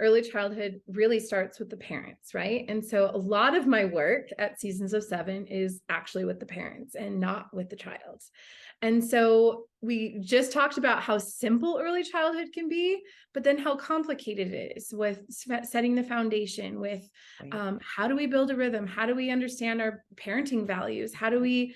early childhood really starts with the parents, right? And so a lot of my work at Seasons of Seven is actually with the parents and not with the child. And so we just talked about how simple early childhood can be, but then how complicated it is with setting the foundation, with how do we build a rhythm? How do we understand our parenting values? How do we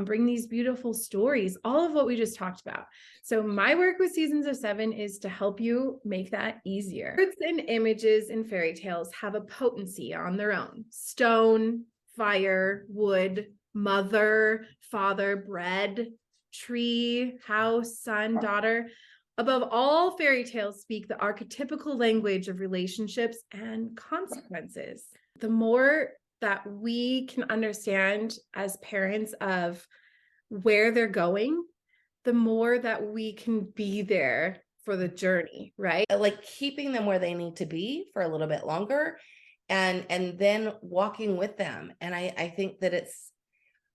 bring these beautiful stories, all of what we just talked about. So my work with Seasons of Seven is to help you make that easier. Words and images in fairy tales have a potency on their own. Stone, fire, wood, mother, father, bread, tree, house, son, daughter. Above all, fairy tales speak the archetypical language of relationships and consequences. The more that we can understand as parents of where they're going, the more that we can be there for the journey, right? Like keeping them where they need to be for a little bit longer and then walking with them. And I think that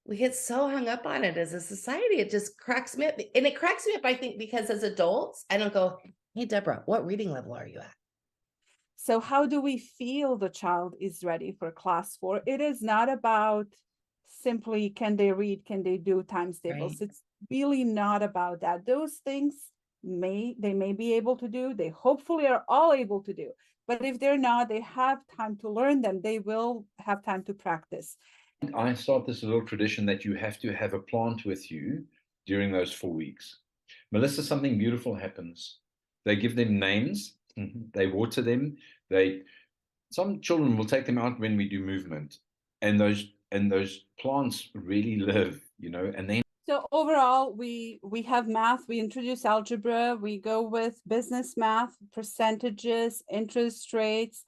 we get so hung up on it as a society. It just cracks me up. And it cracks me up, I think, because as adults, I don't go, hey, Deborah, what reading level are you at? So how do we feel the child is ready for class 4? It is not about simply, can they read, can they do times tables? Right. It's really not about that. Those things they may be able to do, they hopefully are all able to do. But if they're not, they have time to learn them. They will have time to practice. I start this little tradition that you have to have a plant with you during those 4 weeks. Melissa, something beautiful happens. They give them names, they water them. Some children will take them out when we do movement, and those plants really live, and then. So overall, we have math, we introduce algebra, we go with business math, percentages, interest rates.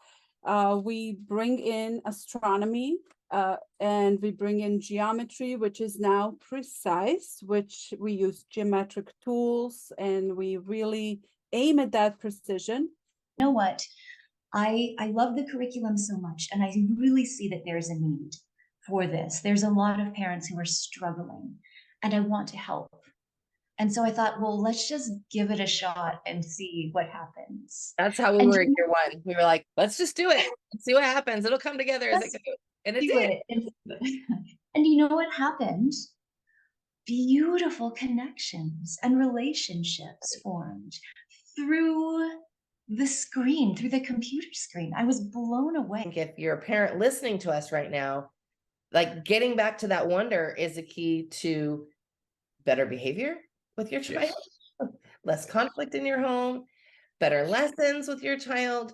We bring in astronomy, and we bring in geometry, which is now precise, which we use geometric tools, and we really aim at that precision. You know what? I love the curriculum so much, and I really see that there's a need for this. There's a lot of parents who are struggling, and I want to help. And so I thought, well, let's just give it a shot and see what happens. That's how we were in year one. We were like, let's just do it. Let's see what happens. It'll come together as it goes. And it did. And you know what happened? Beautiful connections and relationships formed through the screen, through the computer screen. I was blown away. If you're a parent listening to us right now, like getting back to that wonder is a key to better behavior with your child, less conflict in your home, better lessons with your child.